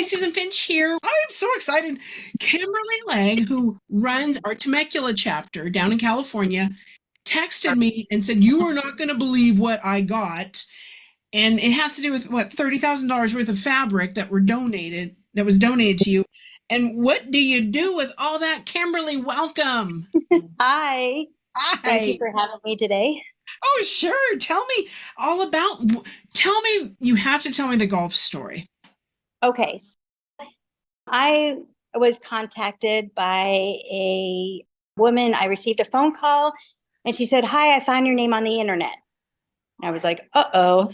Susan Finch here. I'm so excited. Kimberly Legg, who runs our Temecula chapter down in California, texted me and said, "You are not going to believe what I got." And it has to do with what, $30,000 worth of fabric that was donated to you. And what do you do with all that? Kimberly, welcome. Hi, thank you Hi. for having me today. Oh, sure. Tell me all about, you have to tell me the golf story. Okay, so I was contacted by a woman. I received a phone call and she said, "Hi, I found your name on the internet." And I was like, "Uh-oh."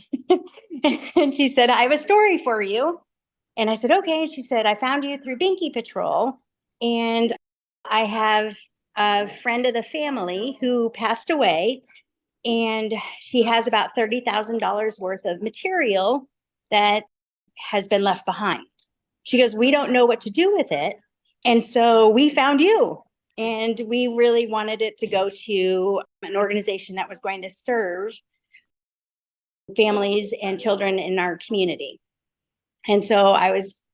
And she said, "I have a story for you." And I said, "Okay." And she said, "I found you through Binky Patrol. And I have a friend of the family who passed away. And she has about $30,000 worth of material that has been left behind." She goes, "We don't know what to do with it. And so we found you. And we really wanted it to go to an organization that was going to serve families and children in our community." And so I was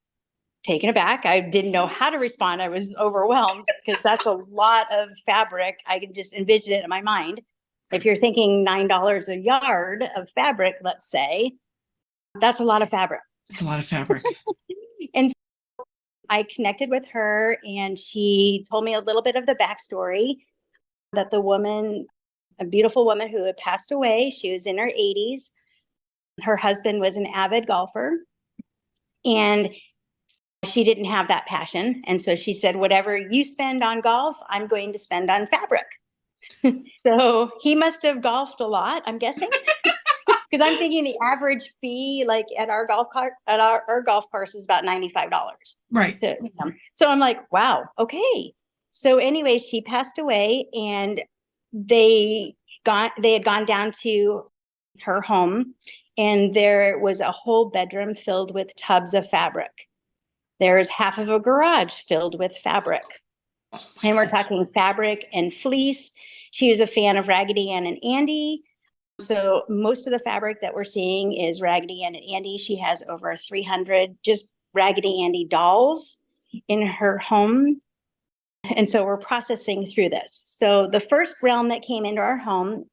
taken aback. I didn't know how to respond. I was overwhelmed because that's a lot of fabric. I can just envision it in my mind. If you're thinking $9 a yard of fabric, let's say, that's a lot of fabric. It's a lot of fabric. And so I connected with her and she told me a little bit of the backstory that the woman, a beautiful woman who had passed away, she was in her 80s. Her husband was an avid golfer and she didn't have that passion. And so she said, "Whatever you spend on golf, I'm going to spend on fabric." So he must have golfed a lot, I'm guessing. Because I'm thinking the average fee, like at our golf cart, at our golf course, is about $95. Right. So I'm like, wow, okay. So anyway, she passed away, and they had gone down to her home, and there was a whole bedroom filled with tubs of fabric. There's half of a garage filled with fabric. Oh And we're talking fabric and fleece. She was a fan of Raggedy Ann and Andy. So most of the fabric that we're seeing is Raggedy Ann and Andy. She has over 300 just Raggedy Andy dolls in her home. And so we're processing through this. So the first realm that came into our home,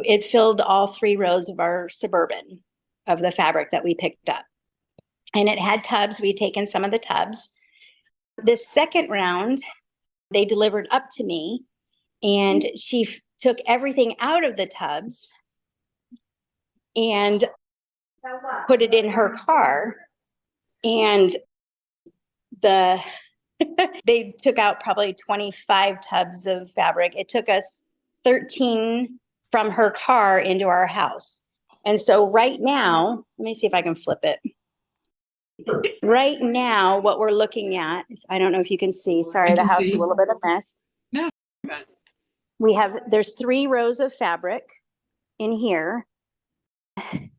it filled all 3 rows of our Suburban of the fabric that we picked up. And it had tubs. We'd taken some of the tubs. This second round, they delivered up to me, and she took everything out of the tubs and put it in her car. And they took out probably 25 tubs of fabric. It took us 13 from her car into our house. And so right now, let me see if I can flip it. Right now, what we're looking at, I don't know if you can see, sorry, the house is a little bit of a mess. No. There's 3 rows of fabric in here.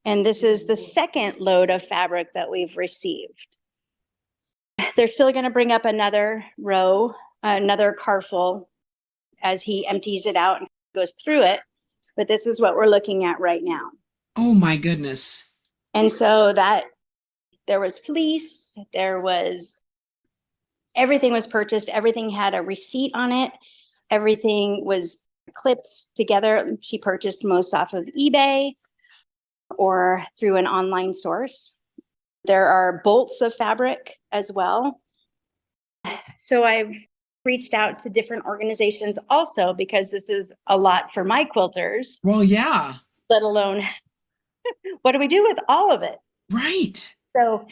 And this is the second load of fabric that we've received. They're still going to bring up another row, another car full as he empties it out and goes through it. But this is what we're looking at right now. Oh my goodness. And so that there was fleece, everything was purchased. Everything had a receipt on it. Everything was clipped together. She purchased most off of eBay or through an online source. There are bolts of fabric as well. So I've reached out to different organizations also because this is a lot for my quilters. Well, yeah. Let alone what do we do with all of it? Right. So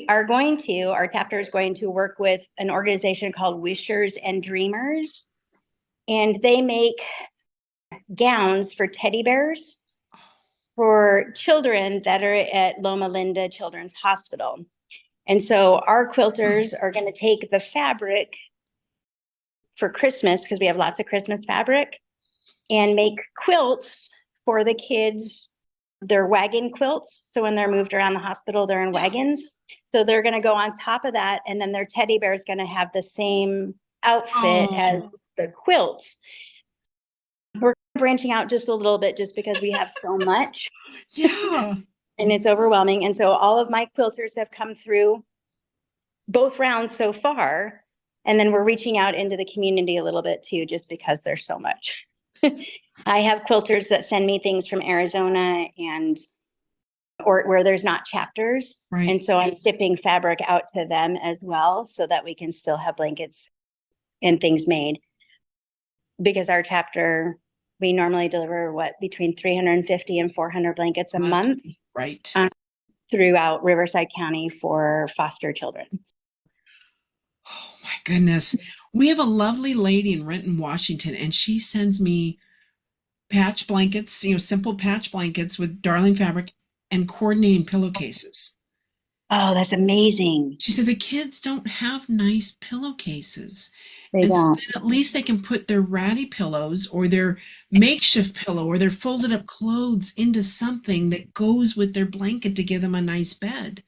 our chapter is going to work with an organization called Wishers and Dreamers. And they make gowns for teddy bears for children that are at Loma Linda Children's Hospital. And so our quilters are going to take the fabric for Christmas, because we have lots of Christmas fabric, and make quilts for the kids. They're wagon quilts. So when they're moved around the hospital, they're in wagons. So they're going to go on top of that. And then their teddy bear is going to have the same outfit as the quilt. We're branching out just a little bit just because we have so much. Yeah. and it's overwhelming. And so all of my quilters have come through both rounds so far. And then we're reaching out into the community a little bit too, just because there's so much. I have quilters that send me things from Arizona and or where there's not chapters. Right. And so I'm shipping fabric out to them as well so that we can still have blankets and things made. Because our chapter, we normally deliver between 350 and 400 blankets a month. Right. Throughout Riverside County for foster children. Oh my goodness. We have a lovely lady in Renton, Washington, and she sends me patch blankets, simple patch blankets with darling fabric and coordinating pillowcases. Oh, that's amazing. She said the kids don't have nice pillowcases. They And so don't. then at least they can put their ratty pillows or their makeshift pillow or their folded up clothes into something that goes with their blanket to give them a nice bed.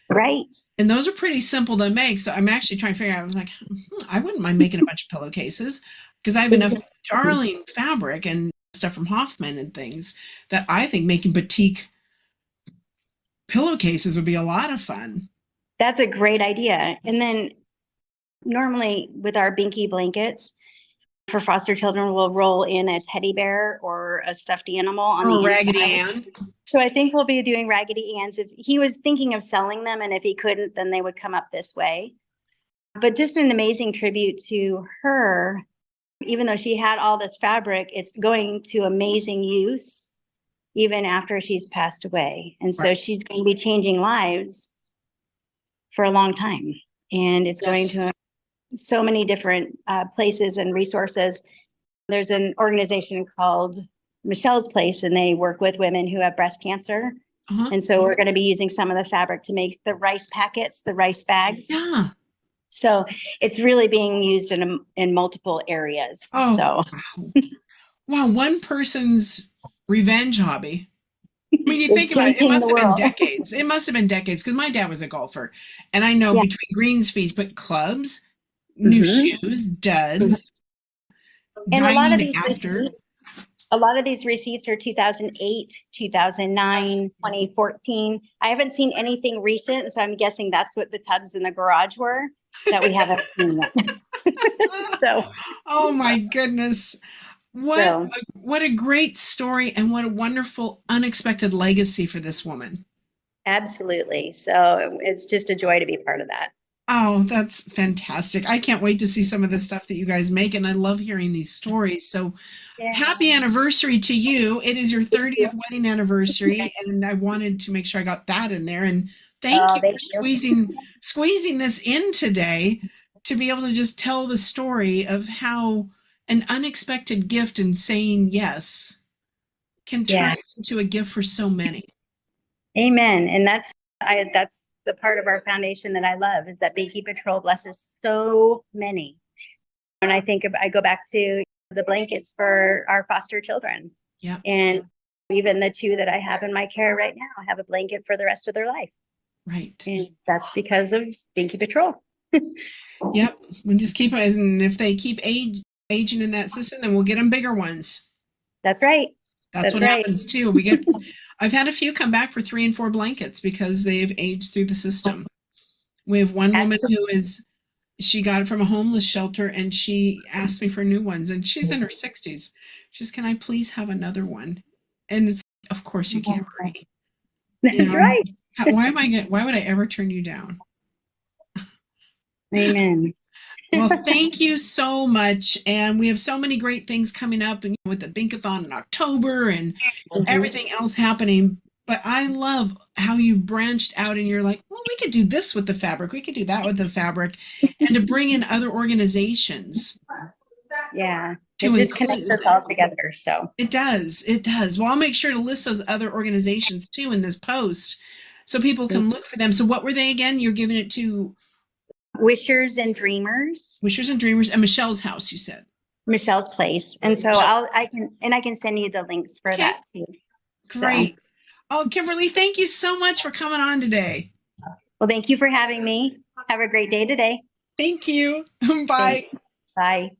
Right. And those are pretty simple to make. So I'm actually trying to figure out, I was like, I wouldn't mind making a bunch of pillowcases because I have enough darling fabric and stuff from Hoffman and things that I think making batik pillowcases would be a lot of fun. That's a great idea. And then normally with our binky blankets for foster children, we'll roll in a teddy bear or a stuffed animal on the Raggedy inside. Ann. So I think we'll be doing Raggedy Ann's. If he was thinking of selling them, and if he couldn't, then they would come up this way. But just an amazing tribute to her. Even though she had all this fabric, it's going to amazing use even after she's passed away. And so she's going to be changing lives for a long time. And it's going to so many different places and resources. There's an organization called Michelle's Place, and they work with women who have breast cancer. And so we're going to be using some of the fabric to make the rice packets, the rice bags. Yeah. So it's really being used in multiple areas. Oh, so wow, one person's revenge hobby. I mean, you think about it, it must have been decades. It must have been decades because my dad was a golfer, and I know between greens fees, but clubs, new shoes, duds, and a lot of these receipts are 2008, 2009, 2014. I haven't seen anything recent, so I'm guessing that's what the tubs in the garage were that we haven't seen yet. So, oh my goodness. What a great story and what a wonderful unexpected legacy for this woman. Absolutely. So it's just a joy to be part of that. Oh, that's fantastic. I can't wait to see some of the stuff that you guys make, and I love hearing these stories. So happy anniversary to you. It is your 30th wedding anniversary, and I wanted to make sure I got that in there. And thank you for squeezing this in today to be able to just tell the story of how an unexpected gift and saying yes can turn into a gift for so many. Amen. And that's the part of our foundation that I love, is that Binky Patrol blesses so many. And I go back to the blankets for our foster children. Yeah. And even the two that I have in my care right now have a blanket for the rest of their life. Right. And that's because of Binky Patrol. Yep. We just keep, and if they keep aging in that system, then we'll get them bigger ones. That's right. That's what happens too. I've had a few come back for 3 and 4 blankets because they've aged through the system. We have one woman she got it from a homeless shelter, and she asked me for new ones, and she's in her 60s. She says, "Can I please have another one?" And it's, of course you can't, Marie. That's right. Why would I ever turn you down? Amen. Well, thank you so much. And we have so many great things coming up, and with the Binkathon in October and everything else happening. But I love how you've branched out and you're like, well, we could do this with the fabric. We could do that with the fabric, and to bring in other organizations. Yeah. It just connects us all together. So it does. It does. Well, I'll make sure to list those other organizations too in this post so people can look for them. So what were they again? You're giving it to Wishers and Dreamers. Wishers and Dreamers, and Michelle's house, you said. Michelle's Place. And so I can send you the links for that too. Great. So. Oh, Kimberly, thank you so much for coming on today. Well, thank you for having me. Have a great day today. Thank you. Bye. Thanks. Bye.